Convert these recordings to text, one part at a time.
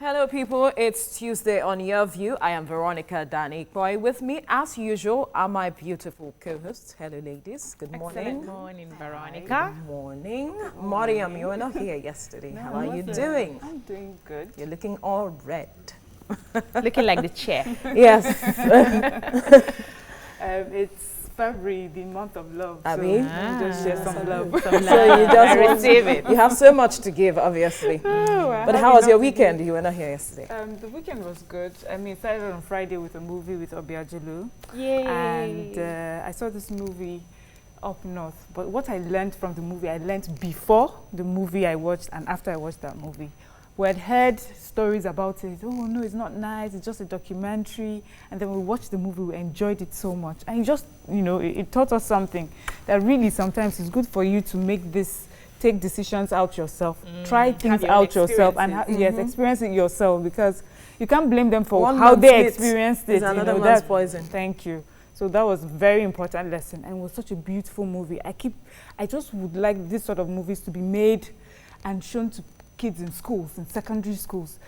Hello people, it's Tuesday on Your View. I am Veronica Danikboy. With me, as usual, are my beautiful co-hosts. Hello ladies, good morning. Good morning, Veronica. Good morning. Mariam, you were not here yesterday. How are you doing? I'm doing good. You're looking all red. Looking like the chair. Yes. It's February, the month of love. Abi? So just share some love. So you just receive it. You have so much to give, obviously. But how was your weekend? You were not here yesterday. The weekend was good. I mean, it started on Friday with a movie with Obiajulu. Yay. And I saw this movie up north. But what I learned from the movie, I learned before the movie I watched and after I watched that movie. We had heard stories about it. Oh, no, it's not nice. It's just a documentary. And then we watched the movie. We enjoyed it so much. And it just, you know, it taught us something that really sometimes it's good for you to take decisions out yourself. Try things out yourself and yes, experience it yourself, because you can't blame them for how they experienced it. Another man's poison. Thank you. So that was a very important lesson, and it was such a beautiful movie. I just would like this sort of movies to be made and shown to kids in schools, in secondary schools,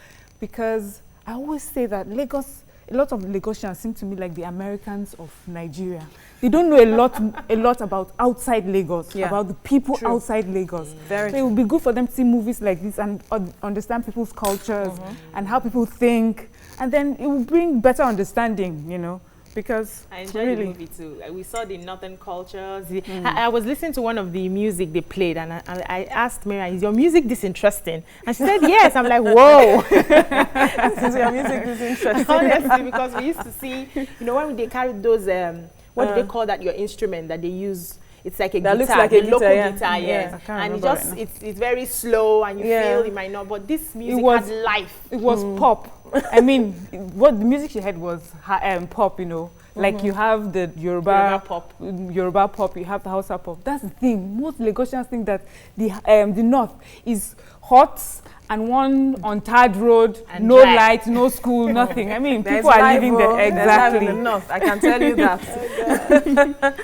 because I always say that Lagos, a lot of Lagosians seem to me like the Americans of Nigeria. They don't know a lot about outside Lagos, about the people outside Lagos. So it would be good for them to see movies like this and understand people's cultures and how people think, and then it will bring better understanding, you know. Because I enjoyed the movie too. Like, we saw the northern cultures. I was listening to one of the music they played, and I asked Mary, "Is your music this interesting?" And she said, "Yes." I'm like, "Whoa!" Is your music this interesting? Honestly, because we used to see, you know, when they carry those, what do they call that? Your instrument that they use. It's like a guitar, looks like a local guitar, guitar, yes. And it just it's very slow, and you feel it might not. But this music had life. It was pop. I mean, what the music she had was pop, you know. Like you have the Yoruba pop, you have the Hausa pop. That's the thing. Most Lagosians think that the north is hot and one untarred road, and no light, no school, nothing. I mean, people are living there exactly. In the north, I can tell you that.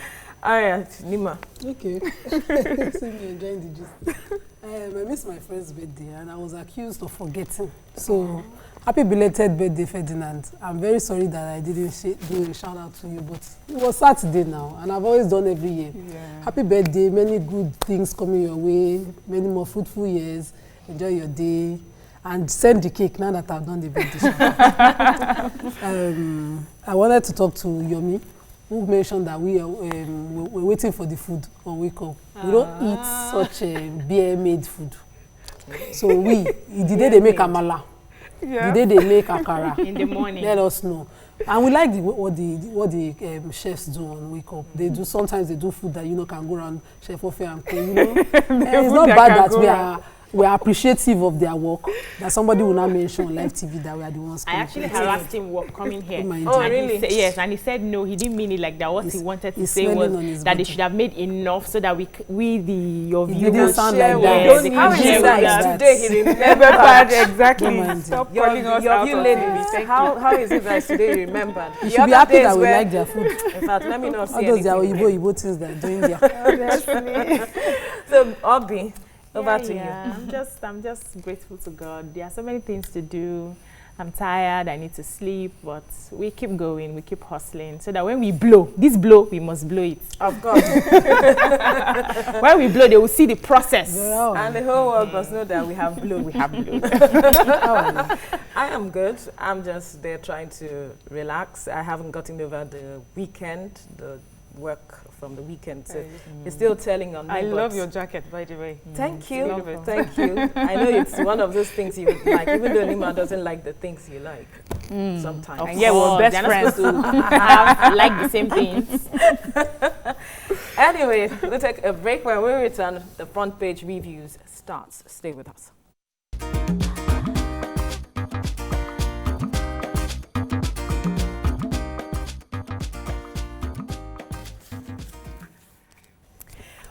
All right, Nima. Okay. See me enjoying the gist. I missed my friend's birthday and I was accused of forgetting. So, happy belated birthday, Ferdinand. I'm very sorry that I didn't do a shout out to you, but it was Saturday now, and I've always done every year. Yeah. Happy birthday, many good things coming your way, many more fruitful years. Enjoy your day, and send the cake now that I've done the birthday shout out. I wanted to talk to Yomi, who mentioned that we're waiting for the food on Wake Up. We don't eat such beer-made food. So the day they make amala, the day they make akara, in the morning, let us know. And we like what the chefs do on Wake Up. They do, sometimes they do food that, you know, can go around Chef Ofe and Co, you know. And it's not bad that we are appreciative of their work, that somebody will not mention on live TV that we are the ones. I actually harassed him coming here. Oh, really? Yes, and he said no, he didn't mean it like that. What he wanted to say was that they should have made enough so that your viewers didn't sound like that. How is that? Today he remembered exactly. Stop calling us out. Your ladies, how is it that today you remembered? You should be happy that we like their food. In fact, let me not see anything. All those Oyibo things they're doing there. So, Obi, over to you. I'm just grateful to God. There are so many things to do. I'm tired, I need to sleep, but we keep going, we keep hustling, so that when we blow, we must blow it. Of course. When we blow, they will see the process. And the whole world must know that we have blown. I am good. I'm just there trying to relax. I haven't gotten over the weekend, the work from the weekend, so it's still telling on me. I love your jacket, by the way. Thank you. Thank you. I know it's one of those things you like, even though Nima doesn't like the things you like sometimes. And yeah, we're best friends. To like the same things. Anyway, we'll take a break. When we return, the front page reviews starts. Stay with us.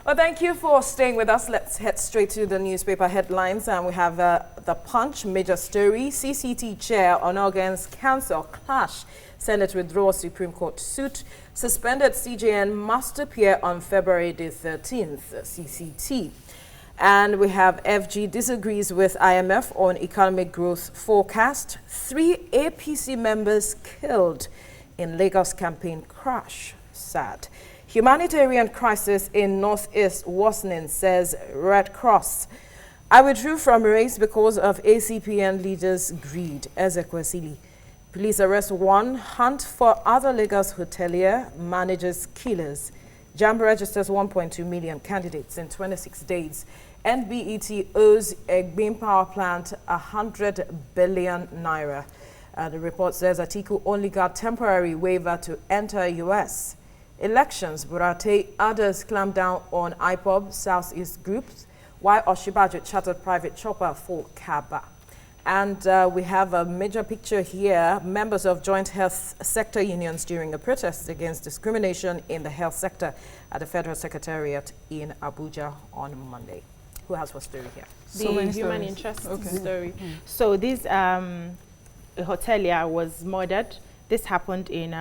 Well, thank you for staying with us. Let's head straight to the newspaper headlines. And we have the Punch major story. CCT chair on organs cancer clash. Senate withdraws Supreme Court suit. Suspended CJN must appear on February the 13th. CCT. And we have FG disagrees with IMF on economic growth forecast. 3 APC members killed in Lagos campaign crash. Sad. Humanitarian crisis in Northeast worsening, says Red Cross. I withdrew from race because of ACPN leaders' greed, Ezekwesili. Police arrest 1, hunt for other Lagos hotelier, manages killers. JAMB registers 1.2 million candidates in 26 days. NBET owes Egbin power plant 100 billion naira. The report says Atiku only got temporary waiver to enter US. Elections, Burate, others clamp down on IPOB Southeast groups, while Oshibajo chartered private chopper for Kaba. And we have a major picture here. Members of joint health sector unions during a protest against discrimination in the health sector at the Federal Secretariat in Abuja on Monday. Who has what story here? The human interest story. So this hotelier was murdered. This happened in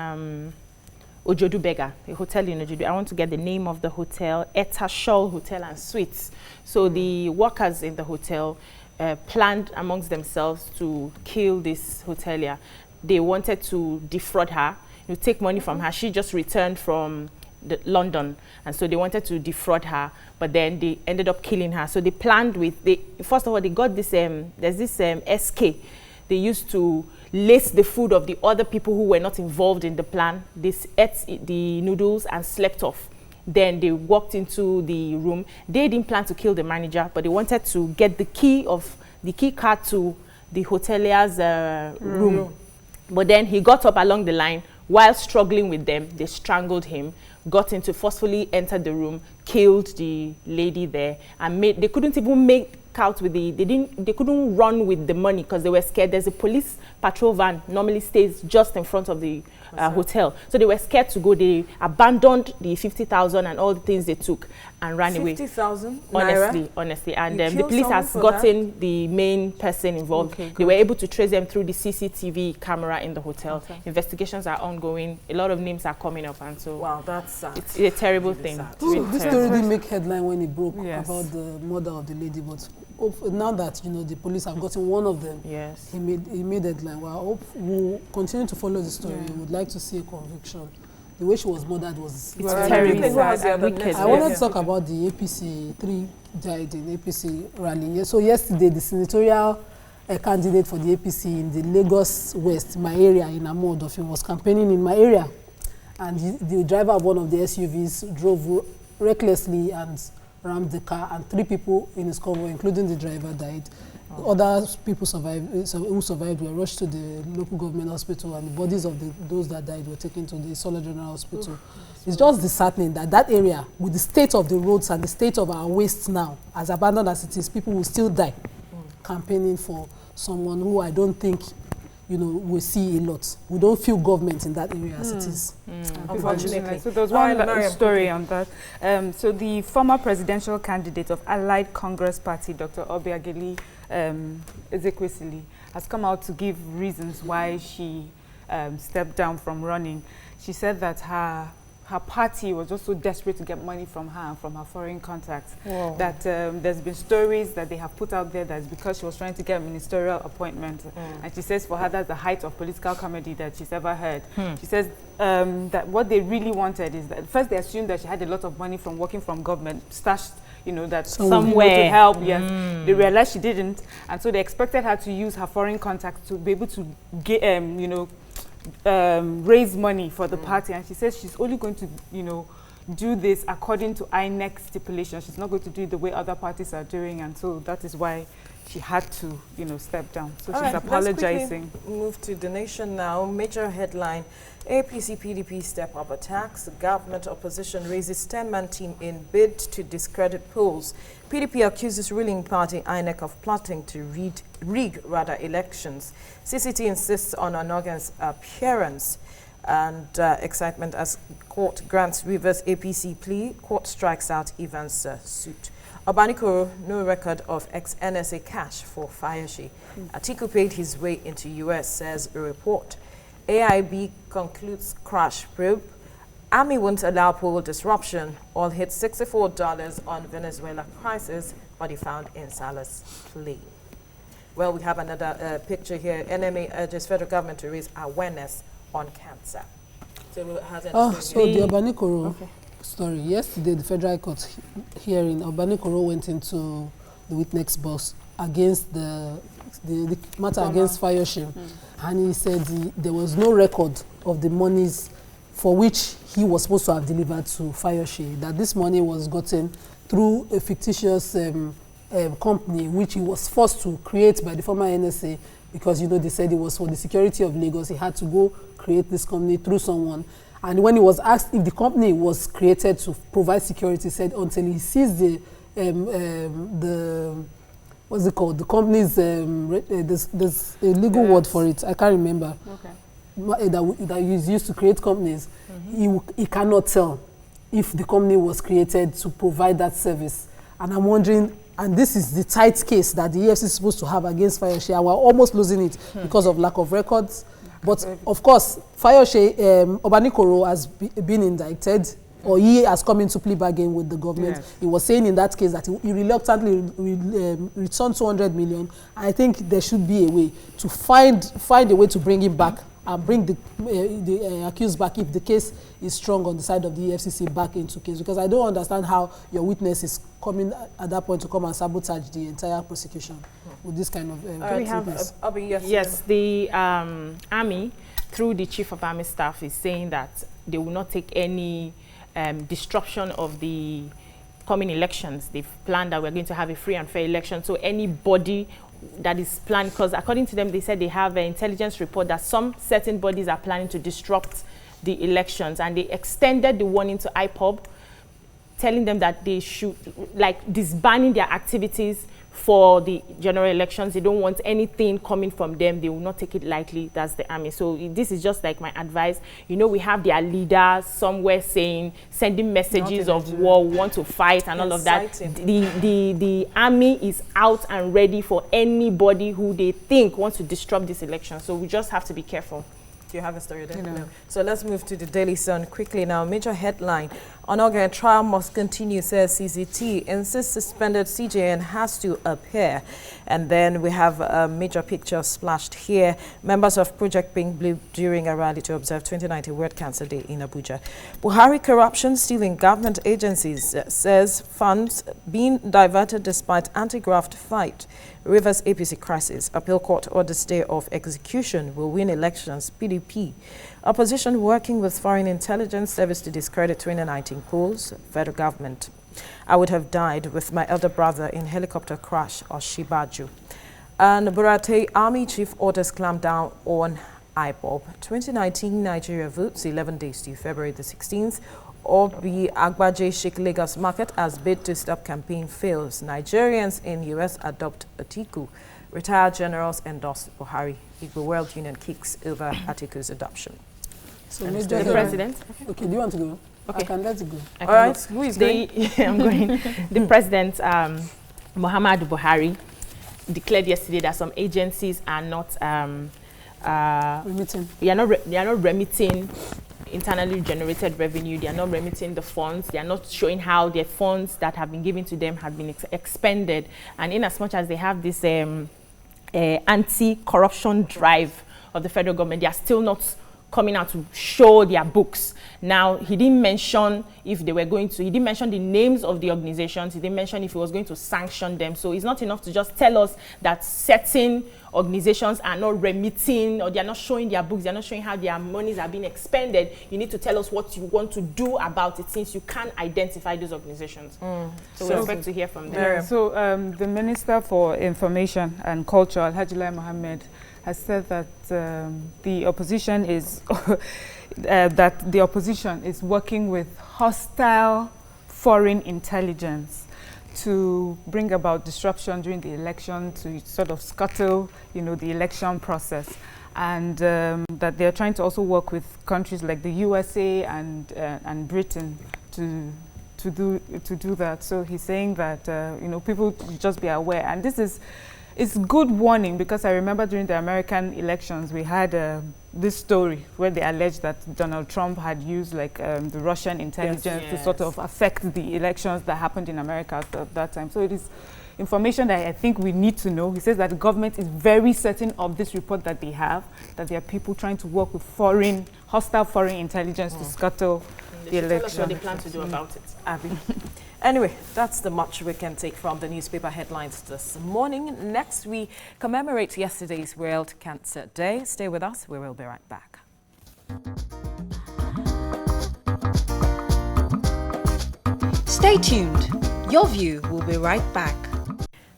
Ojodu Bega, a hotel in Ojodu. I want to get the name of the hotel, Eta Shoal Hotel and Suites. So the workers in the hotel planned amongst themselves to kill this hotelier. They wanted to defraud her, take money from her. She just returned from London, and so they wanted to defraud her, but then they ended up killing her. So they planned with, first of all, they got this, there's this SK. They used to lace the food of the other people who were not involved in the plan. They ate the noodles and slept off. Then they walked into the room. They didn't plan to kill the manager, but they wanted to get the key card to the hotelier's room. But then he got up along the line. While struggling with them, they strangled him, forcefully entered the room, killed the lady there, and they couldn't even make out with they couldn't run with the money because they were scared. There's a police patrol van normally stays just in front of the hotel. So they were scared to go. They abandoned the 50,000 and all the things they took and ran away. 50,000 honestly. And the police has gotten the main person involved. Okay, they were able to trace them through the CCTV camera in the hotel. Okay. Investigations are ongoing. A lot of names are coming up, and so wow, that's sad. It's a terrible thing. This story didn't make headline when it broke about the murder of the lady, but now that the police have gotten one of them, he made headline. Well, I hope we'll continue to follow the story. We would like to see a conviction. The way she was murdered was terrible. I wanted to talk about the APC. 3 died in APC rally. So yesterday, the senatorial candidate for the APC in the Lagos West, my area in Amodofin, was campaigning in my area, and the driver of one of the SUVs drove recklessly and rammed the car, and 3 people in his convoy, including the driver, died. Other people who survived were rushed to the local government hospital, and the bodies of those that died were taken to the Solar General Hospital. It's just disheartening that area, with the state of the roads and the state of our wastes now, as abandoned as it is, people will still die campaigning for someone who I don't think we see a lot. We don't feel government in that area as it is. Unfortunately. So there's one story on that. So the former presidential candidate of Allied Congress Party, Dr. Obiageli Ezekwesili, has come out to give reasons why she stepped down from running. She said that her party was just so desperate to get money from her and from her foreign contacts. Whoa. That there's been stories that they have put out there that's because she was trying to get a ministerial appointment. And she says for her that's the height of political comedy that she's ever heard. She says that what they really wanted is that first they assumed that she had a lot of money from working from government, stashed that somewhere to help. Yes, they realized she didn't, and so they expected her to use her foreign contacts to be able to get raise money for the party. And she says she's only going to do this according to INEC stipulations. She's not going to do it the way other parties are doing, and so that is why she had to step down. So she's apologizing. Let's move to the nation now. Major headline: APC PDP step up attacks. Government opposition raises 10-man team in bid to discredit polls. PDP accuses ruling party INEC of plotting to rig elections. CCT insists on Onogan's appearance. And excitement as court grants Rivers APC plea. Court strikes out Evans' suit. Obanikoro, no record of ex-NSA cash for Fayoshi. Atiku paid his way into US, says a report. AIB concludes crash probe. Army won't allow poll disruption. Oil hit $64 on Venezuela prices. body found in Salah's plane. Well, we have another picture here. NMA urges federal government to raise awareness on cancer. So the Obanikoro story. Yesterday, the Federal Court hearing, Obanikoro went into the witness box against the matter against Fayose, and he said there was no record of the monies for which he was supposed to have delivered to Fayose, that this money was gotten through a fictitious company which he was forced to create by the former NSA, because they said it was for the security of Lagos. He had to go create this company through someone, and when he was asked if the company was created to provide security, he said until he sees the what's it called, the company's there's a legal word for it, I can't remember, that is used to create companies. He cannot tell if the company was created to provide that service. And I'm wondering, and this is the tight case that the EFCC is supposed to have against Fayose, and we're almost losing it because of lack of records. But of course, Fayose, Obanikoro has been indicted, or he has come into plea bargain with the government. Yes. He was saying in that case that he reluctantly returned 200 million. I think there should be a way to find a way to bring him back and bring the accused back if the case is strong on the side of the EFCC back into case. Because I don't understand how your witness is coming at that point to come and sabotage the entire prosecution with this kind of we have yes, the army, through the chief of army staff, is saying that they will not take any disruption of the coming elections. They've planned that we're going to have a free and fair election. So anybody that is planned, because according to them, they said they have an intelligence report that some certain bodies are planning to disrupt the elections, and they extended the warning to IPOB, telling them that they should, disbanning their activities for the general elections. They don't want anything coming from them. They will not take it lightly. That's the army. So this is just like my advice. We have their leaders somewhere sending messages of war, want to fight and all of that. The army is out and ready for anybody who they think wants to disrupt this election. So we just have to be careful. Do you have a story there? No. So let's move to the Daily Sun quickly now. Major headline: Onogan trial must continue, says CCT. Insists suspended CJN has to appear. And then we have a major picture splashed here. Members of Project Pink Blue during a rally to observe 2019 World Cancer Day in Abuja. Buhari corruption still in government agencies, says funds being diverted despite anti-graft fight. Rivers APC crisis. Appeal court orders day of execution will win elections. PDP. Opposition working with Foreign Intelligence Service to discredit 2019 polls. Federal government. I would have died with my elder brother in helicopter crash or Shibaju. And Burate Army Chief orders clamp down on IPOB. 2019 Nigeria votes 11 days to February the 16th. Obi Agbaje Sheikh Lagos market as bid to stop campaign fails. Nigerians in US adopt Atiku. Retired generals endorse Buhari. Igbo World Union kicks over Atiku's adoption. So the president. Okay, do you want to go? Okay. I can let it go. All right, who is going? I'm going. The president, Muhammadu Buhari, declared yesterday that some agencies are not remitting. They are not remitting internally generated revenue. They are not remitting the funds. They are not showing how their funds that have been given to them have been expended. And in as much as they have this anti-corruption drive of the federal government, they are still not coming out to show their books. Now, he didn't mention if they were going to, he didn't mention the names of the organizations, he didn't mention if he was going to sanction them. So it's not enough to just tell us that certain organizations are not remitting, or they are not showing their books, they are not showing how their monies are being expended. You need to tell us what you want to do about it, since you can't identify those organizations. So we expect to hear from them. Yeah. So the Minister for Information and Culture, Alhaji Lai Mohammed, has said that the opposition is working with hostile foreign intelligence to bring about disruption during the election, to sort of scuttle, the election process, and that they are trying to also work with countries like the USA and Britain to do that. So he's saying that people should just be aware, and it's good warning, because I remember during the American elections we had this story where they alleged that Donald Trump had used the Russian intelligence to sort of affect the elections that happened in America at that time. So information that I think we need to know. He says that the government is very certain of this report that they have, that there are people trying to work with hostile foreign intelligence to scuttle the election. Tell us what they plan to do about it. Abby. Anyway, that's the much we can take from the newspaper headlines this morning. Next, we commemorate yesterday's World Cancer Day. Stay with us. We will be right back. Stay tuned. Your View will be right back.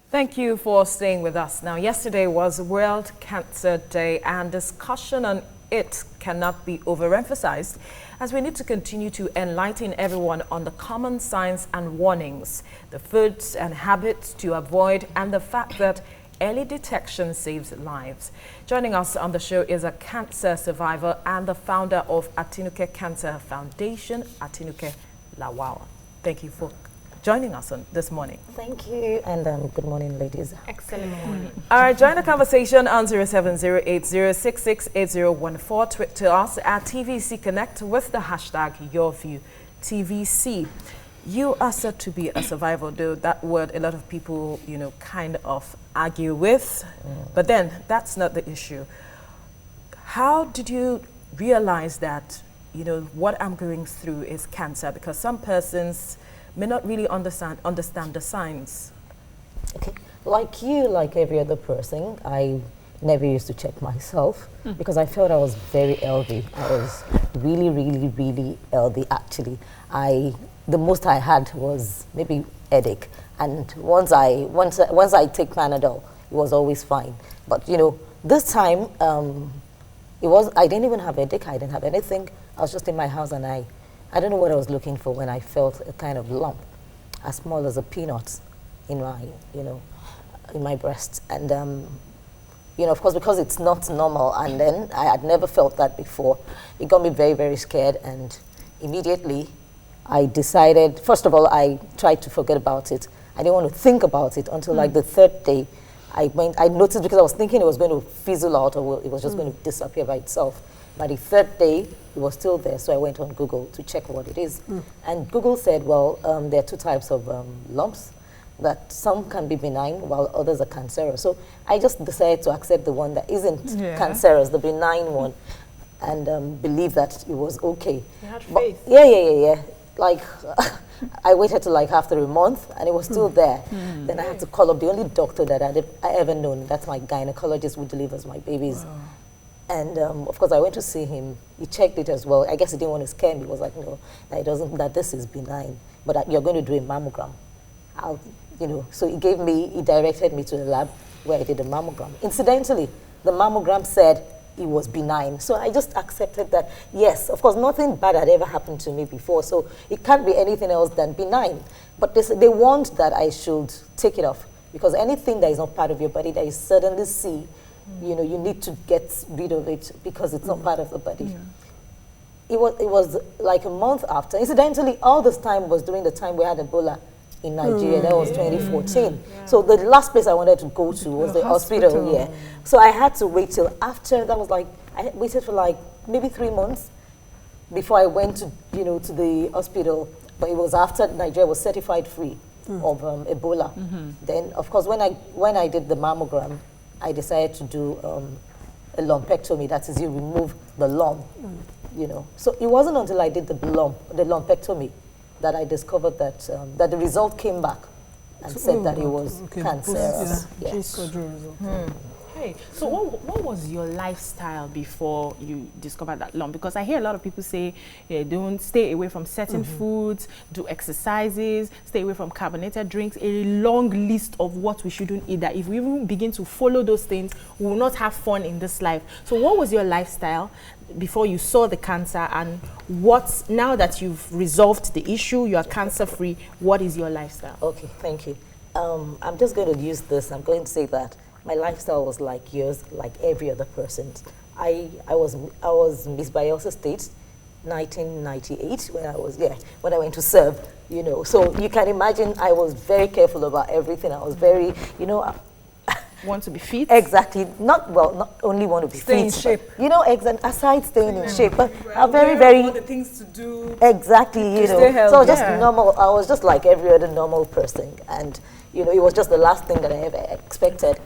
Thank you for staying with us. Now, yesterday was World Cancer Day, and discussion on it cannot be overemphasized, as we need to continue to enlighten everyone on the common signs and warnings, the foods and habits to avoid, and the fact that early detection saves lives. Joining us on the show is a cancer survivor and the founder of Atinuke Cancer Foundation, Atinuke Lawal. Thank you for joining us on this morning. Thank you, and good morning, ladies. Excellent morning. All right, join the conversation on 07080668014. Tweet to us at TVC Connect with the hashtag YourViewTVC. You are said to be a survivor, though that word a lot of people, kind of argue with. But then that's not the issue. How did you realize that, what I'm going through is cancer? Because some persons may not really understand the signs. Okay, like you, like every other person, I never used to check myself because I felt I was very healthy. I was really, really, really healthy, actually. The most I had was maybe headache, and once I take Panadol, it was always fine. But this time I didn't even have headache. I didn't have anything. I was just in my house, and I don't know what I was looking for when I felt a kind of lump, as small as a peanut, in my breast, and of course, because it's not normal, and then I had never felt that before. It got me very, very scared, and immediately I decided. First of all, I tried to forget about it. I didn't want to think about it until like the third day. I noticed, because I was thinking it was going to fizzle out, or it was just going to disappear by itself. By the third day, it was still there, so I went on Google to check what it is. And Google said, well, there are two types of lumps, that some can be benign while others are cancerous. So I just decided to accept the one that isn't cancerous, the benign one, and believe that it was okay. You had faith. Yeah. Like, I waited till like after a month, and it was still there. Then I had to call up the only doctor that I ever known. That's my gynecologist who delivers my babies. Wow. And of course, I went to see him. He checked it as well. I guess he didn't want to scare me. He was like, no, that this is benign, but you're going to do a mammogram. So he directed me to the lab where I did a mammogram. Incidentally, the mammogram said it was benign. So I just accepted that, yes, of course, nothing bad had ever happened to me before, so it can't be anything else than benign. But they want that I should take it off, because anything that is not part of your body that you suddenly see, you need to get rid of it because it's not part of the body. It was like a month after. Incidentally, all this time was during the time we had Ebola in Nigeria. That was 2014. So the last place I wanted to go to was the hospital. So I had to wait till after. That was like, I waited for like maybe 3 months before I went to to the hospital. But it was after Nigeria was certified free of Ebola. Then, of course, when I did the mammogram, I decided to do a lumpectomy. That is, you remove the lump. So it wasn't until I did the lumpectomy, that I discovered that that the result came back and said that it was cancerous. Hey, so what was your lifestyle before you discovered that lump? Because I hear a lot of people say, don't stay away from certain foods, do exercises, stay away from carbonated drinks, a long list of what we shouldn't eat, that if we even begin to follow those things, we will not have fun in this life. So what was your lifestyle before you saw the cancer, and now that you've resolved the issue, you are cancer-free, what is your lifestyle? Okay, thank you. I'm just going to use this. I'm going to say that my lifestyle was like yours, like every other person's. I was Miss Bayelsa State, 1998, when I went to serve. So you can imagine I was very careful about everything. I was very, Want to be fit? Exactly. Not only want to be Stay fit. in shape. Aside staying in shape, but I'm very all the things to do. exactly. Stay healthy. So just normal. I was just like every other normal person, and You know, it was just the last thing that I ever expected.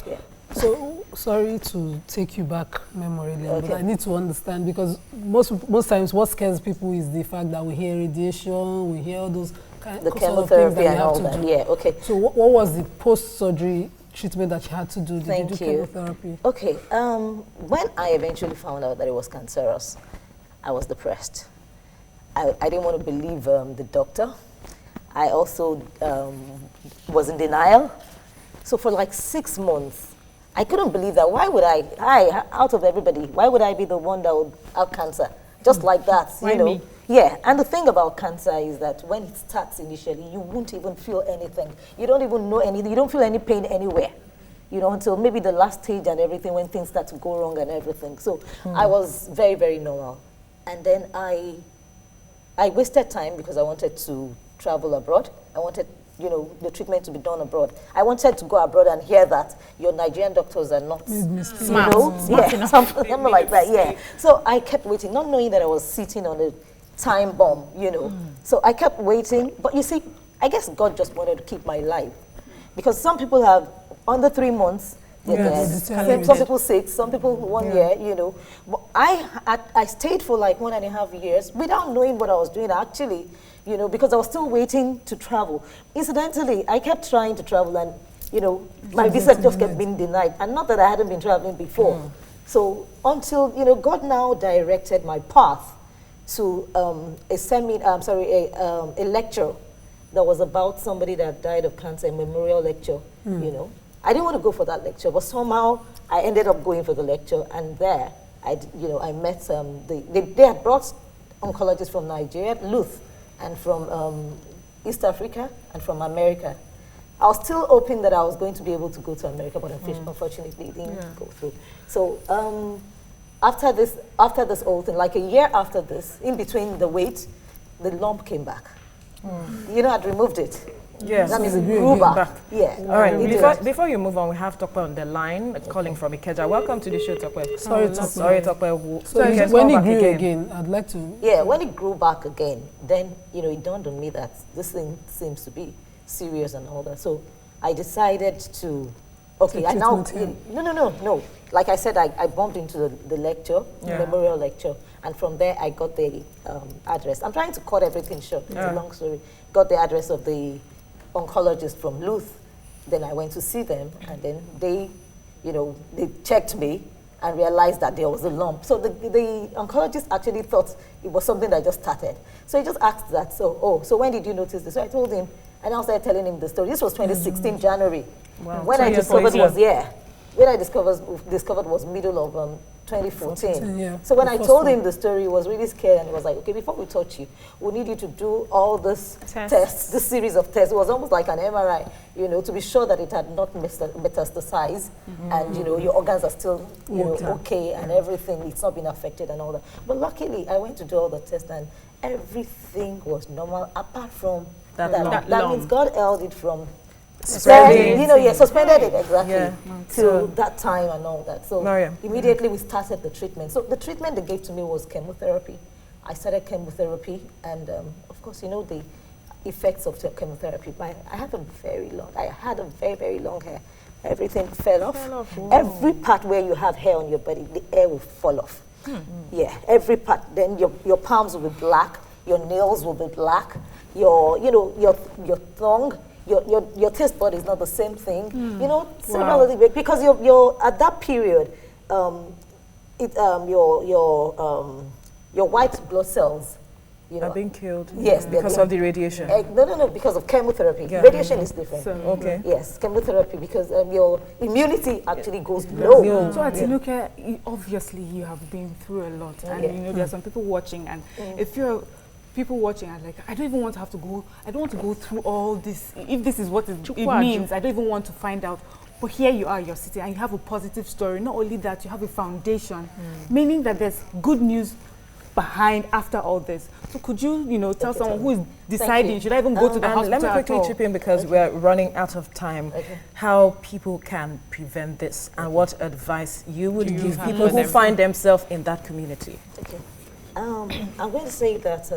Yeah. So, sorry to take you back memory lane, Okay. but I need to understand, because most times what scares people is the fact that we hear radiation, we hear all those kind The sort of things chemotherapy that you and have all to that. do. Yeah, okay. So what was the post-surgery treatment that you had to do? Did Thank you do you. chemotherapy? Okay, when I eventually found out that it was cancerous, I was depressed. I didn't want to believe the doctor. I also was in denial. So for like 6 months, I couldn't believe that. Why would I, out of everybody, why would I be the one that would have cancer? Just like that, Why you know? me? Yeah, and the thing about cancer is that when it starts initially, you won't even feel anything. You don't even know anything. You don't feel any pain anywhere, you know, until maybe the last stage and everything, when things start to go wrong and everything. So I was very, very normal. And then I wasted time because I wanted to travel abroad. I wanted, you know, the treatment to be done abroad. I wanted to go abroad and hear that your Nigerian doctors are not, Smart. you know, Smart yeah, something like that, yeah. So I kept waiting, not knowing that I was sitting on a time bomb, you know. So I kept waiting, but you see, I guess God just wanted to keep my life, because some people have under 3 months. They're Yes, dead. Some people 6, some people 1 year, you know. But I stayed for like 1.5 years without knowing what I was doing actually, you know, because I was still waiting to travel. Incidentally, I kept trying to travel and, you know, my visa just kept being denied. And not that I hadn't been traveling before. So until, you know, God now directed my path to a lecture that was about somebody that died of cancer, a memorial lecture, you know. I didn't want to go for that lecture, but somehow I ended up going for the lecture, and there, I met, they had brought oncologists from Nigeria, Luth, and from East Africa, and from America. I was still hoping that I was going to be able to go to America, but unfortunately it didn't go through. So after this whole thing, like a year after this, in between the wait, the lump came back. You know, I'd removed it. Yes. That means it grew back. Yeah. All right. It did. Before you move on, we have Tokwe on the line, calling from Ikeja. Welcome to the show, Tokwe. Sorry, Tokwe. Sorry, Tokwe. So you can when call it back grew again, I'd like to... Yeah, when it grew back again, then, you know, it dawned on me that this thing seems to be serious and all that. So I decided to, okay, I now... No. Like I said, I bumped into the lecture, the memorial lecture, and from there I got the address. I'm trying to cut everything short. It's a long story. Got the address of the oncologist from Luth. Then I went to see them, and then they, you know, they checked me and realized that there was a lump. So the oncologist actually thought it was something that just started. So he just asked that, so when did you notice this? So I told him, and I started telling him the story. This was 2016 January. Wow. When I discovered was middle of 2014. Yeah. So when I told him the story, he was really scared, and he was like, okay, before we touch you, we need you to do all this tests, this series of tests. It was almost like an MRI, you know, to be sure that it had not metastasized, and, you know, your organs are still, you know, okay, and everything, it's not been affected and all that. But luckily, I went to do all the tests, and everything was normal, apart from that means God held it from Spreading. you know, suspended it exactly So till that time and all that. So Mariam. immediately we started the treatment. So the treatment they gave to me was chemotherapy. I started chemotherapy, and of course, you know the effects of the chemotherapy. I had a very, very long hair. Everything fell off. Wow. Every part where you have hair on your body, the hair will fall off. Yeah, every part. Then your palms will be black. Your nails will be black. Your tongue. Your taste bud is not the same thing, you know, several other things, because you're at that period, your white blood cells, you know, are being killed. Yes, because of the radiation. No, because of chemotherapy. Radiation is different. Okay. Yes, chemotherapy, because your immunity actually goes low. So Atinuke, obviously you have been through a lot, and you know there are some people watching, and if you're people watching are like, I don't even want to have to go, I don't want to go through all this, if this is what it means, I don't even want to find out. But here you are, you're sitting, and you have a positive story. Not only that, you have a foundation, meaning that there's good news behind after all this. So could you, you know, tell someone who is deciding, should I even go to the hospital? Let me quickly chip in, because we're running out of time, how people can prevent this, and what advice you would give people who find themselves in that community. Okay. I'm going to say that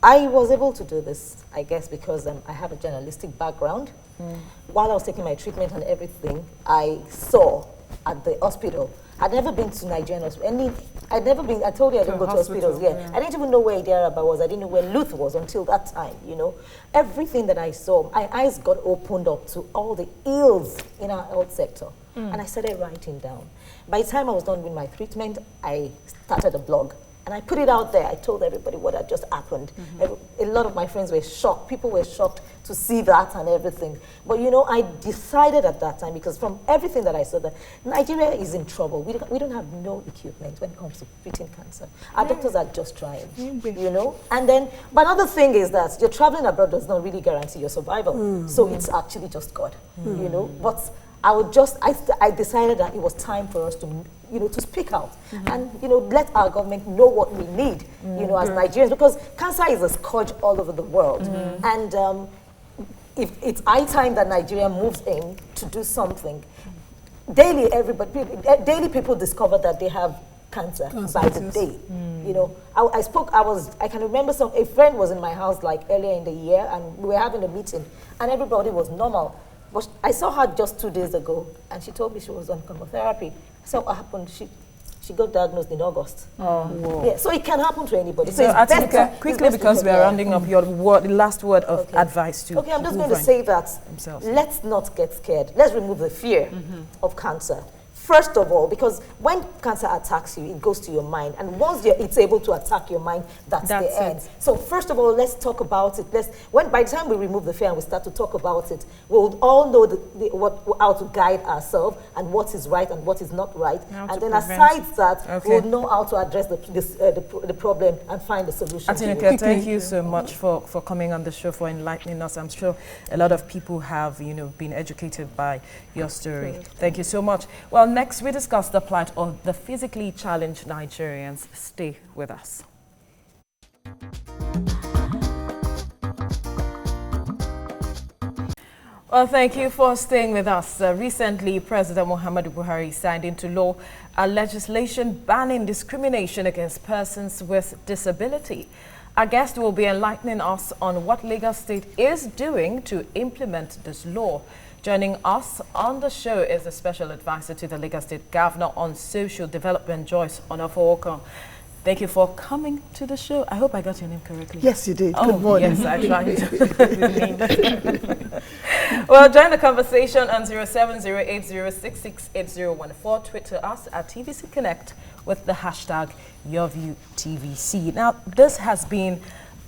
I was able to do this, I guess, because I have a journalistic background. While I was taking my treatment and everything, I saw at the hospital. I'd never been to Nigerian hospital. I'd never been, I told you I didn't go to hospitals. Yeah. I didn't even know where Idiaraba was. I didn't know where Luth was until that time, you know. Everything that I saw, my eyes got opened up to all the ills in our health sector. And I started writing down. By the time I was done with my treatment, I started a blog. And I put it out there. I told everybody what had just happened. A lot of my friends were shocked. People were shocked to see that and everything. But you know, I decided at that time, because from everything that I saw, that Nigeria is in trouble. We don't have no equipment when it comes to treating cancer. Our doctors are just trying, you know. And then, but another thing is that you're traveling abroad does not really guarantee your survival. So it's actually just God, you know. But I decided that it was time for us to, you know, to speak out and, you know, let our government know what we need, you know, as Nigerians, because cancer is a scourge all over the world. And if it's high time that Nigeria moves in to do something, daily people discover that they have cancer by the day. You know, I can remember a friend was in my house like earlier in the year, and we were having a meeting, and everybody was normal. But I saw her just 2 days ago, and she told me she was on chemotherapy. So what happened? She got diagnosed in August. Yeah, so it can happen to anybody. So it's better, quickly, because we are rounding up, your last word of advice to I'm just going to say that let's not get scared. Let's remove the fear of cancer. First of all, because when cancer attacks you, it goes to your mind. And once it's able to attack your mind, that's the end. So first of all, let's talk about it. By the time we remove the fear and we start to talk about it, we'll all know how to guide ourselves and what is right and what is not right. And then aside that, we'll know how to address the problem and find a solution. Atinuke, thank you so much for coming on the show, for enlightening us. I'm sure a lot of people have, you know, been educated by your story. Thank you so much. Well, next, we discuss the plight of the physically challenged Nigerians. Stay with us. Well, thank you for staying with us. Recently, President Muhammadu Buhari signed into law a legislation banning discrimination against persons with disability. Our guest will be enlightening us on what Lagos State is doing to implement this law. Joining us on the show is the Special Advisor to the Lagos State Governor on Social Development, Joyce Onafowokan. Thank you for coming to the show. I hope I got your name correctly. Yes, you did. Good morning. Yes, I tried. Well, join the conversation on 07080668014. Twitter us at TVC Connect with the hashtag YourViewTVC. Now, this has been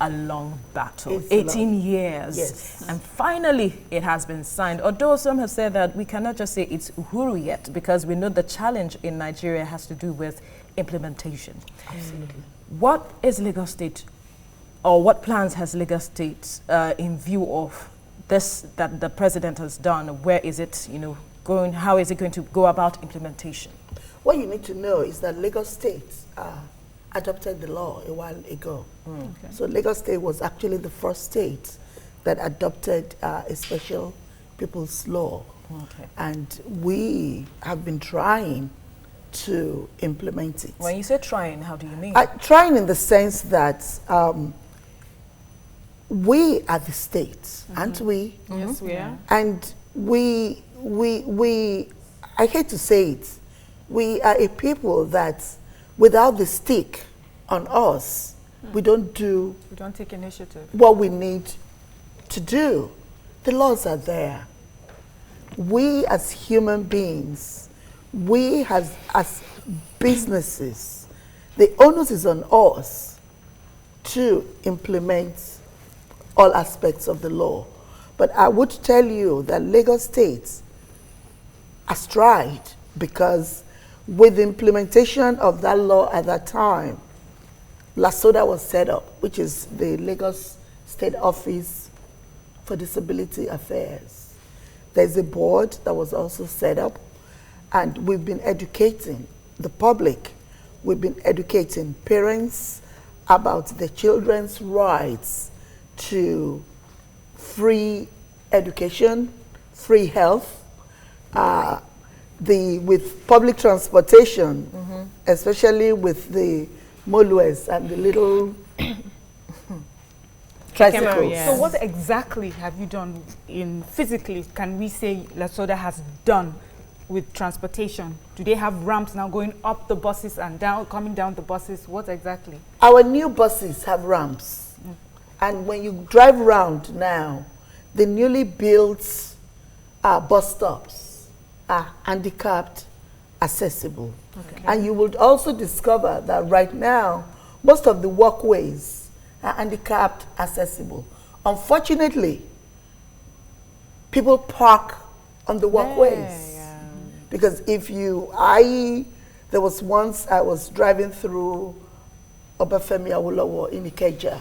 a long battle, 18 years. Yes. And finally, it has been signed. Although some have said that we cannot just say it's Uhuru yet, because we know the challenge in Nigeria has to do with implementation. Absolutely. What is Lagos State, or what plans has Lagos State in view of this that the president has done? Where is it, you know, going? How is it going to go about implementation? What you need to know is that Lagos State adopted the law a while ago. So Lagos State was actually the first state that adopted a special people's law. And we have been trying to implement it. When you say trying, how do you mean? Trying in the sense that we are the state, aren't we? Yes, we are. And we, I hate to say it, we are a people that without the stick on us, we don't take initiative. What we need to do. The laws are there. We as human beings, we as businesses, the onus is on us to implement all aspects of the law. But I would tell you that Lagos State has tried, because with the implementation of that law at that time, LASODA was set up, which is the Lagos State Office for Disability Affairs. There's a board that was also set up, and we've been educating the public. We've been educating parents about their children's rights to free education, free health, with public transportation, especially with the Molues and the little Tricycles. Yeah. So what exactly have you done in physically, can we say Lasoda has done with transportation? Do they have ramps now going up the buses and down, coming down the buses? What exactly? Our new buses have ramps. And when you drive around now, the newly built bus stops are handicapped accessible. Okay. And you would also discover that right now, most of the walkways are handicapped accessible. Unfortunately, people park on the walkways. Because if there was once I was driving through Obafemi Awolowo in Ikeja,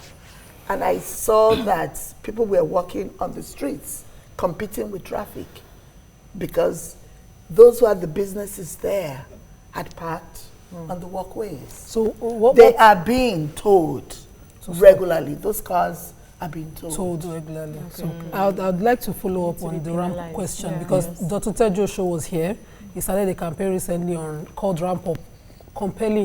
and I saw that people were walking on the streets, competing with traffic, because those who had the businesses there had parked on the walkways. So they are being towed regularly. Those cars are being towed regularly. Okay. I'd like to follow up on the ramp question because Dr. Tejo Show was here. He started a campaign recently called Ramp Up,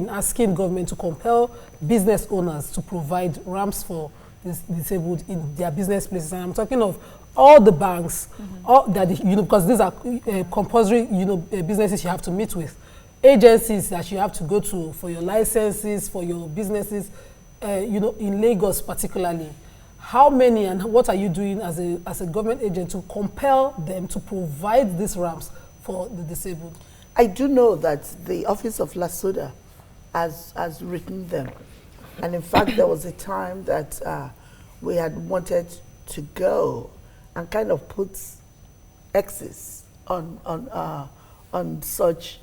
asking government to compel business owners to provide ramps for disabled in their business places. And I'm talking of all the banks, all that because these are compulsory businesses you have to meet with, agencies that you have to go to for your licenses, for your businesses, in Lagos particularly. How many and what are you doing as a government agent to compel them to provide these ramps for the disabled? I do know that the Office of Lasoda has written them. And in fact, there was a time that we had wanted to go and kind of put X's on such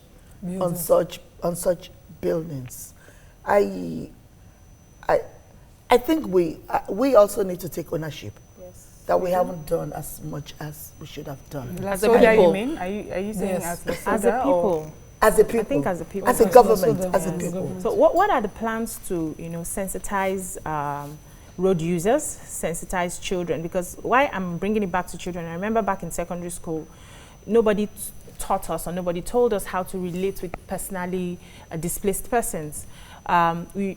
buildings. I think we also need to take ownership. That we haven't done as much as we should have done. As a people, you mean? Are you saying as a people? As a people. I think as a people. As a government, as a people. So what are the plans to, sensitize road users, sensitize children? Because why I'm bringing it back to children, I remember back in secondary school, nobody taught us or nobody told us how to relate with personally displaced persons. We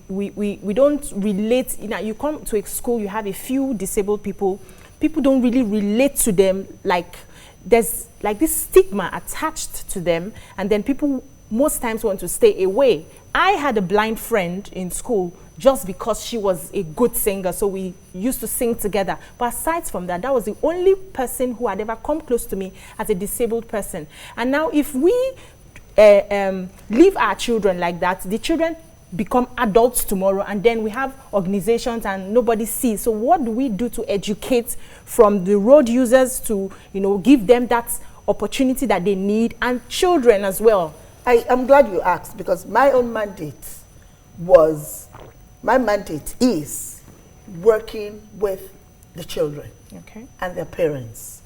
don't relate. You come to a school, you have a few disabled people. People don't really relate to them. Like there's like this stigma attached to them, and then people most times want to stay away. I had a blind friend in school just because she was a good singer, so we used to sing together. But aside from that, that was the only person who had ever come close to me as a disabled person. And now if we leave our children like that, the children become adults tomorrow, and then we have organizations and nobody sees. So what do we do to educate from the road users to, give them that opportunity that they need, and children as well? I'm glad you asked, because my mandate is working with the children and their parents.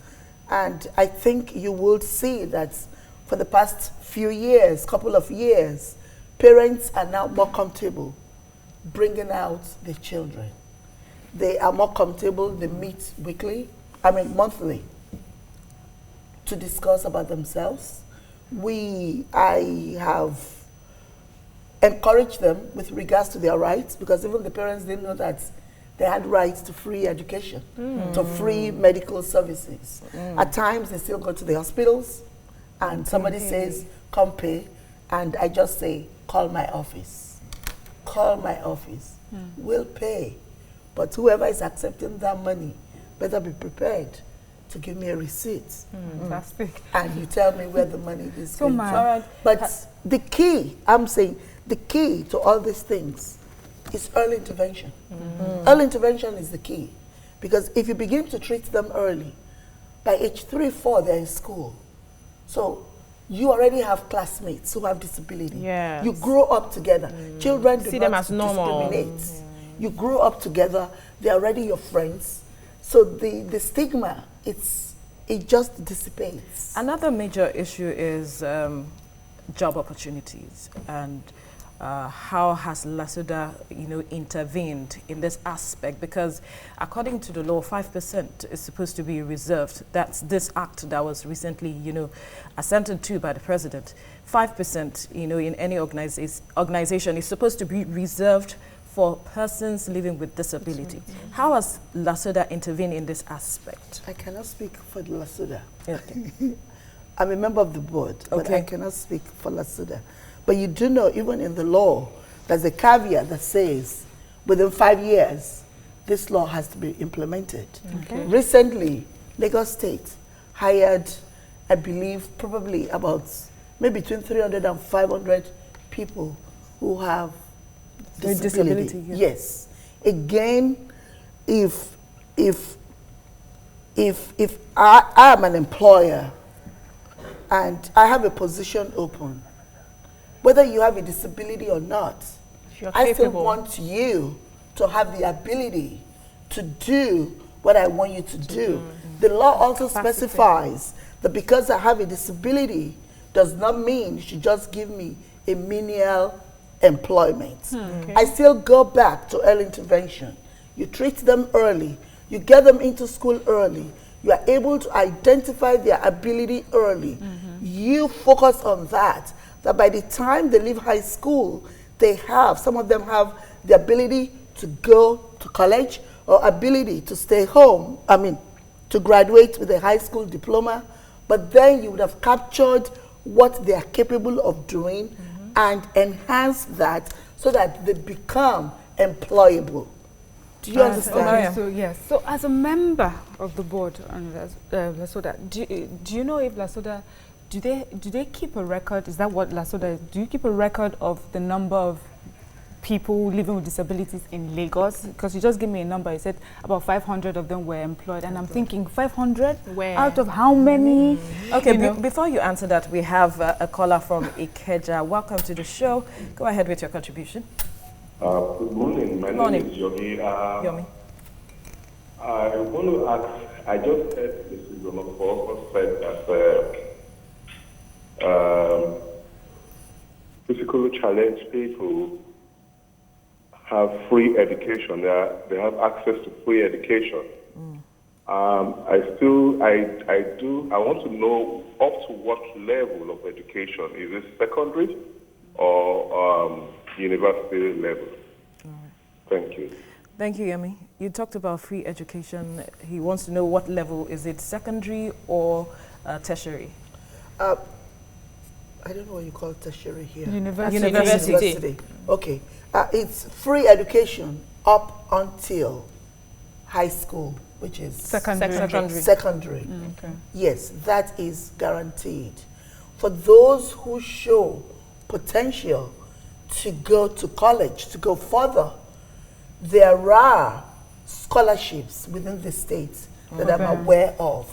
And I think you will see that for the past couple of years, parents are now more comfortable bringing out the children. They are more comfortable, they meet monthly, to discuss about themselves. I have encouraged them with regards to their rights, because even the parents didn't know that they had rights to free education, to free medical services. At times, they still go to the hospitals, and somebody says, come pay, and I just say, call my office. Call my office. We'll pay. But whoever is accepting that money better be prepared to give me a receipt. Fantastic. And you tell me where the money is going to. Right. But the key, I'm saying, the key to all these things is early intervention. Early intervention is the key. Because if you begin to treat them early, by age 3, 4, they're in school. So you already have classmates who have disability. Yes. You grow up together. Children do See not them as normal. discriminate. You grow up together. They're already your friends. So the stigma, it just dissipates. Another major issue is job opportunities, and how has Lasoda, intervened in this aspect? Because according to the law, 5% is supposed to be reserved. That's this act that was recently, assented to by the president. 5%, in any organization is supposed to be reserved for persons living with disability. How has LASODA intervened in this aspect? I cannot speak for LASODA. Okay. I'm a member of the board, but Okay. I cannot speak for LASODA. But you do know, even in the law, there's a caveat that says within 5 years, this law has to be implemented. Okay. Recently, Lagos State hired, I believe, probably about maybe between 300 and 500 people who have disability. Yeah. Yes. Again, if I am an employer and I have a position open, whether you have a disability or not, I still want you to have the ability to do what I want you to do. The law also specifies that because I have a disability does not mean you should just give me a menial employment. I still go back to early intervention. You treat them early. You get them into school early. You are able to identify their ability early. You focus on that by the time they leave high school, some of them have the ability to go to college or ability to stay home, to graduate with a high school diploma, but then you would have captured what they are capable of doing and enhance that so that they become employable. Do you understand? Okay, so yes. So as a member of the board on LASODA, do you know if LASODA, do they keep a record? Is that what LASODA is? Do you keep a record of the number of people living with disabilities in Lagos? Because you just gave me a number. You said about 500 of them were employed. And I'm thinking 500? Where? Out of how many? Okay, before you answer that, we have a caller from Ikeja. Welcome to the show. Go ahead with your contribution. Good morning. My name is Yomi. Yomi. I want to ask, I just heard Mrs. Onofo said that physically challenged people have free education. They have access to free education. I want to know up to what level of education. Is it secondary or university level? Thank you. Thank you, Yemi. You talked about free education. He wants to know what level. Is it secondary or tertiary? I don't know what you call tertiary here. University. Okay. It's free education up until high school, which is secondary. Okay. Yes, that is guaranteed. For those who show potential to go to college, to go further, there are scholarships within the states that I'm aware of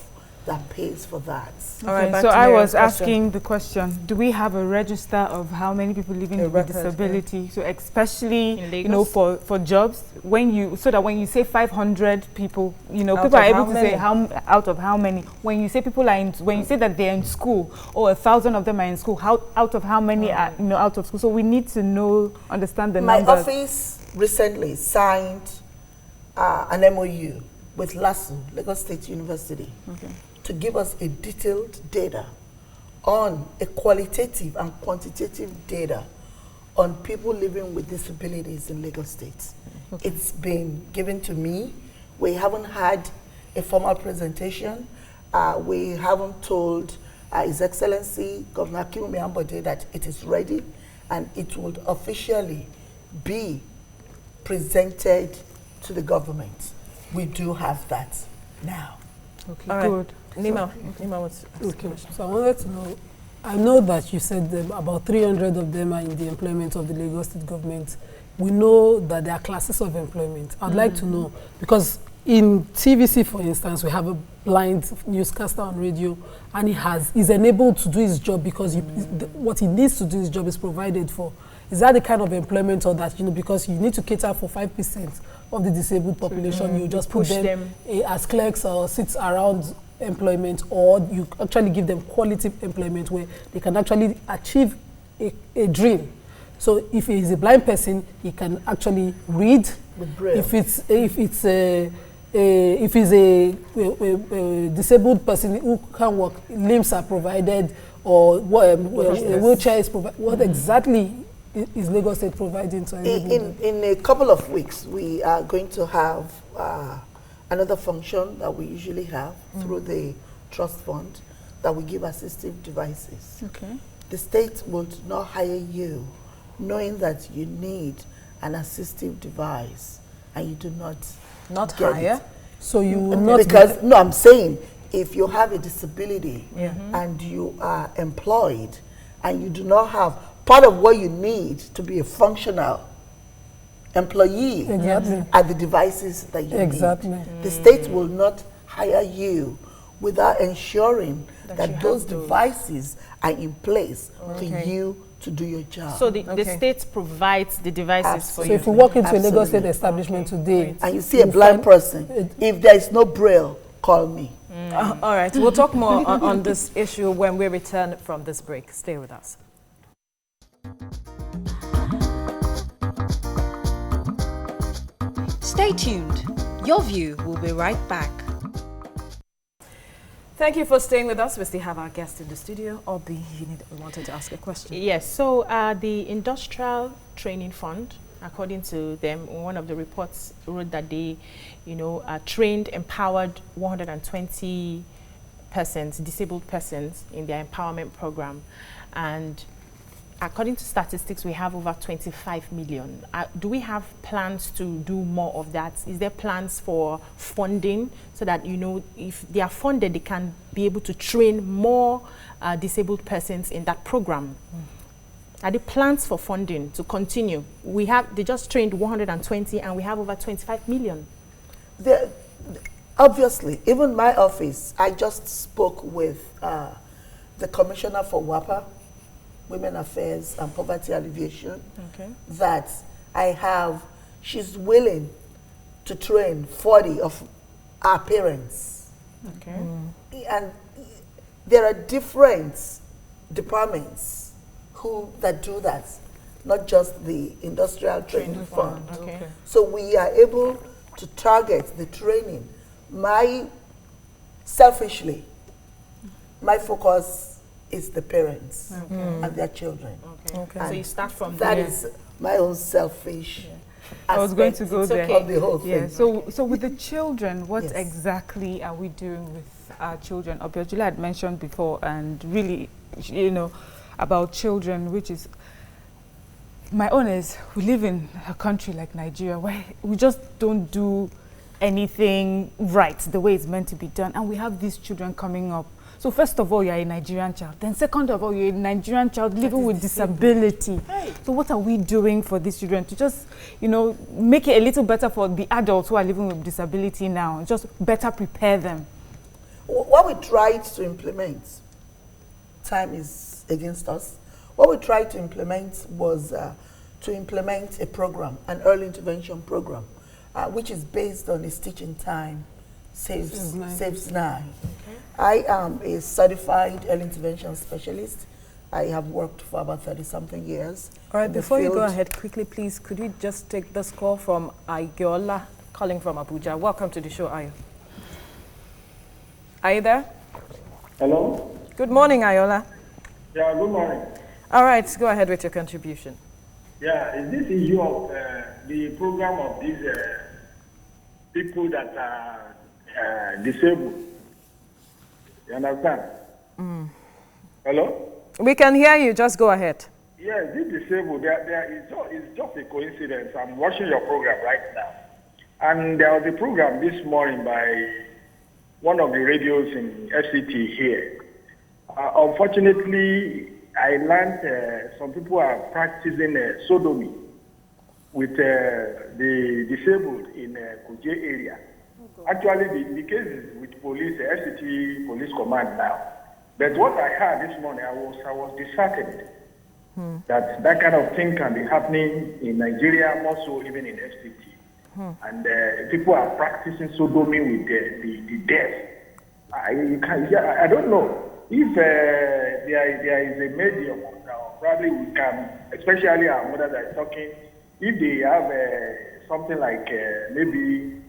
that pays for that. All right, so I was asking the question, do we have a register of how many people living with disability? So especially, for jobs, so that when you say 500 people, people are able to say out of how many. When you say when you say that they're in school, or 1,000 of them are in school, out of how many are out of school? So we need to understand the numbers. My office recently signed an MOU with LASU, Lagos State University, to give us a detailed data on a qualitative and quantitative data on people living with disabilities in Lagos State. It's been given to me. We haven't had a formal presentation. We haven't told His Excellency Governor Akinwumi Ambode that it is ready and it will officially be presented to the government. We do have that now. Okay, all right. Good. Nima wants to Okay, so I wanted to know, I know that you said about 300 of them are in the employment of the Lagos State government. We know that there are classes of employment. I'd like to know, because in TVC, for instance, we have a blind newscaster on radio, and he's enabled to do his job because what he needs to do his job is provided for. Is that the kind of employment, or that, because you need to cater for 5% of the disabled population, you just put them as clerks or sits around employment, or you actually give them quality employment where they can actually achieve a dream? So if he's a blind person, he can actually read. If he's a disabled person who can walk, limbs are provided, or a wheelchair is provided, what exactly is Lagos State providing to enable them? In a couple of weeks, we are going to have another function that we usually have through the trust fund that we give assistive devices. Okay. The state will not hire you knowing that you need an assistive device and you do not get hire? it. So you will not... Because, no, I'm saying if you have a disability and you are employed and you do not have part of what you need to be a functional employee are the devices that you need. The state will not hire you without ensuring that those devices are in place for you to do your job. So the state provides the devices for you. So if you walk into a Lagos State establishment today and you see a blind person, if there is no braille, call me. All right, we'll talk more on this issue when we return from this break. Stay with us. Stay tuned. Your View will be right back. Thank you for staying with us. We still have our guest in the studio. Obi, you wanted to ask a question. Yes, so the Industrial Training Fund, according to them, one of the reports wrote that they, trained, empowered 120 persons, disabled persons in their empowerment program. And according to statistics, we have over 25 million. Do we have plans to do more of that? Is there plans for funding so that, if they are funded, they can be able to train more disabled persons in that program? Are there plans for funding to continue? They just trained 120 and we have over 25 million. Obviously, even my office, I just spoke with the Commissioner for WAPA, Women Affairs and Poverty Alleviation, that she's willing to train 40 of our parents. And there are different departments that do that, not just the Industrial Training Fund. So we are able to target the training. Selfishly, my focus is the parents and their children. So you start from that. That is my own selfish I was going to go there. Of the whole thing. So with the children, what exactly are we doing with our children? Obiojula had mentioned before, and really, about children, which is, my own is, we live in a country like Nigeria where we just don't do anything right the way it's meant to be done, and we have these children coming up. So first of all, you're a Nigerian child. Then second of all, you're a Nigerian child living with disability. So what are we doing for these children to just, make it a little better for the adults who are living with disability now, just better prepare them? What we tried to implement, time is against us, what we tried to implement was to implement a program, an early intervention program, which is based on a stitch in time, saves 9. I am a certified early intervention specialist. I have worked for about 30-something years. All right, before you go ahead, quickly, please, could we just take this call from Ayola, calling from Abuja. Welcome to the show, Ayo. Are you there? Hello? Good morning, Ayola. Yeah, good morning. All right, go ahead with your contribution. Yeah, is this issue of the program of these people that are disabled? You understand? Hello? We can hear you. Just go ahead. Yeah, this disabled, it's just a coincidence. I'm watching your program right now. And there was a program this morning by one of the radios in FCT here. Unfortunately, I learned some people are practicing sodomy with the disabled in Kuje area. Actually, the case is with police, FCT Police Command now. But what I heard this morning, I was disheartened that kind of thing can be happening in Nigeria, more so even in FCT. And people are practicing sodomy with the deaf. I don't know if there is a medium. Probably we can, especially our mothers are talking. If they have something like maybe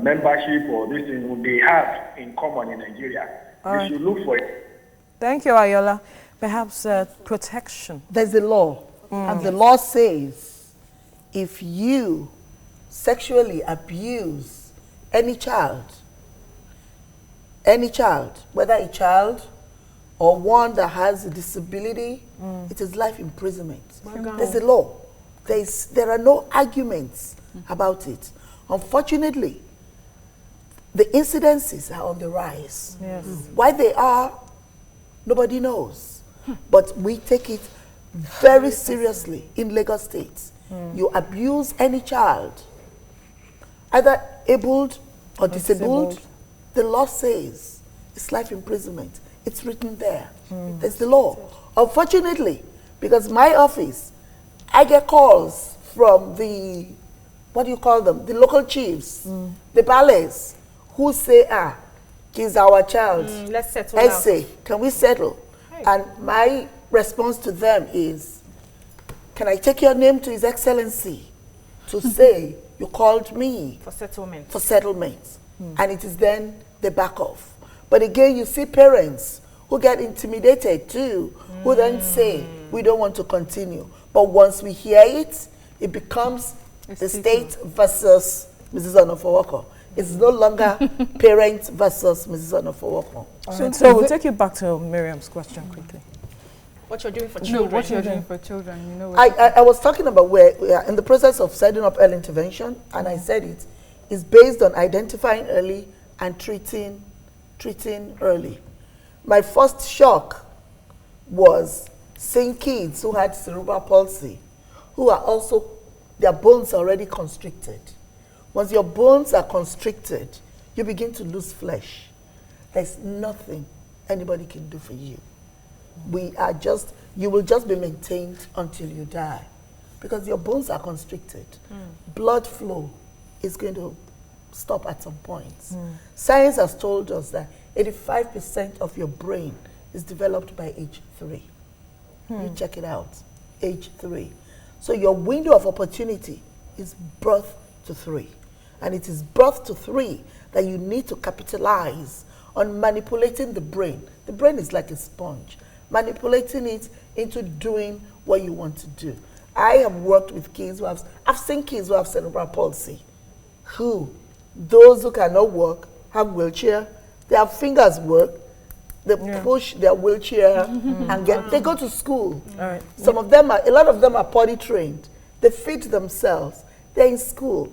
membership or this thing they have in common in Nigeria, we should look for it. Thank you, Ayola. Perhaps protection. There's a law And the law says if you sexually abuse any child, whether a child or one that has a disability, it is life imprisonment. There's a law. There are no arguments about it. Unfortunately, the incidences are on the rise. Yes. Why they are, nobody knows. But we take it very seriously in Lagos State. You abuse any child, either abled or disabled, the law says it's life imprisonment. It's written there. There's the law. Unfortunately, because my office, I get calls from the, what do you call them? The local chiefs, the ballets, who say, he's our child. Let's settle I out. say, can we settle? Hey. And my response to them is, can I take your name to His Excellency to say you called me For settlement. for settlement? And it is then they back off. But again, you see parents who get intimidated too, who then say, we don't want to continue. But once we hear it, it becomes the state versus Mrs. Onofowoko. It's no longer parents versus Mrs. Onofowoko. So we'll take you back to Miriam's question quickly. What you're doing for No, children. what you're doing for children, you know. I was talking about where we are in the process of setting up early intervention, and I said it is based on identifying early and treating early. My first shock was seeing kids who had cerebral palsy, who are also, their bones are already constricted. Once your bones are constricted, you begin to lose flesh. There's nothing anybody can do for you. You will just be maintained until you die because your bones are constricted. Blood flow is going to stop at some point. Science has told us that 85% of your brain is developed by age 3. You check it out, age 3. So your window of opportunity is birth to 3. And it is birth to 3 that you need to capitalize on manipulating the brain. The brain is like a sponge. Manipulating it into doing what you want to do. I have worked with kids I've seen kids who have cerebral palsy, those who cannot walk, have wheelchair, their fingers work, they push their wheelchair and they go to school. Right. A lot of them are potty trained. They feed themselves. They're in school.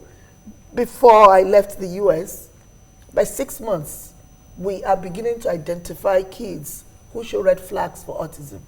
Before I left the US, by 6 months, we are beginning to identify kids who show red flags for autism.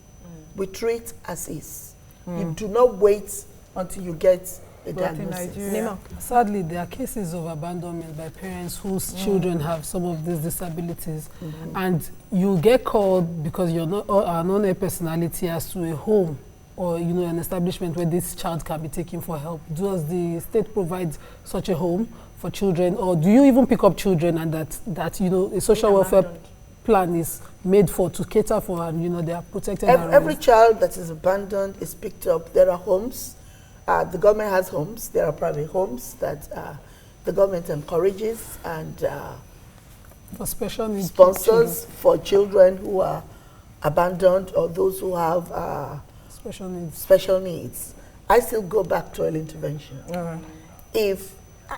We treat as is. You do not wait until you get a diagnosis. Sadly, there are cases of abandonment by parents whose children have some of these disabilities, and you get called because you're not an unknown personality as to a home or an establishment where this child can be taken for help. Does the state provide such a home for children, or do you even pick up children and that a social welfare plan is made to cater for, and they are protected? Every child that is abandoned is picked up. There are homes. The government has homes. There are private homes that the government encourages and for special needs sponsors for children who are abandoned or those who have special needs. I still go back to early intervention. If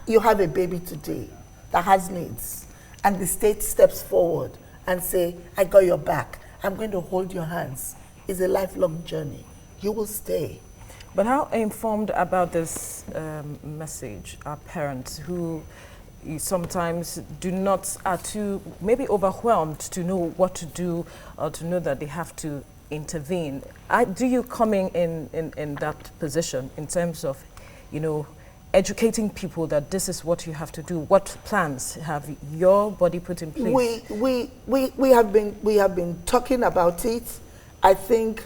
you have a baby today that has needs and the state steps forward and say, I got your back, I'm going to hold your hands, it's a lifelong journey. You will stay. But how informed about this message are parents who sometimes are too maybe overwhelmed to know what to do or to know that they have to intervene? Do you coming in that position in terms of, educating people that this is what you have to do? What plans have your body put in place? We have been talking about it. I think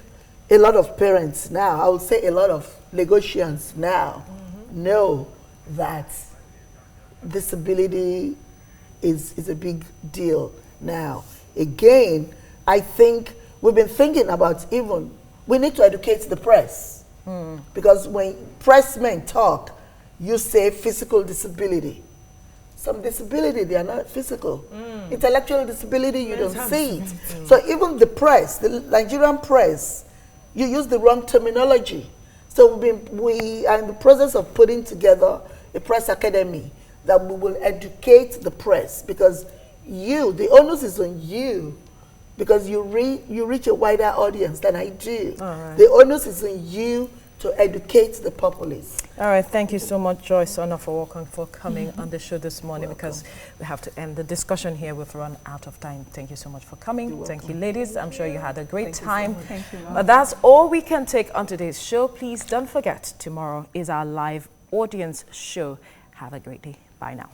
a lot of parents now, I would say a lot of Lagosians now know that disability is a big deal now. Again, I think we've been thinking about we need to educate the press. Because when pressmen talk, you say physical disability. Some disability, they are not physical. Intellectual disability, you don't see it. So even the press, the Nigerian press, you use the wrong terminology. So we are in the process of putting together a press academy that we will educate the press, because the onus is on you, because you reach a wider audience than I do. Right. The onus is on you to educate the populace. All right, thank you so much, Joyce Honor, for coming on the show this morning. Welcome. Because we have to end the discussion here. We've run out of time. Thank you so much for coming. Thank you, ladies. I'm sure you had a great time. Thank you. But that's all we can take on today's show. Please don't forget, tomorrow is our live audience show. Have a great day. Bye now.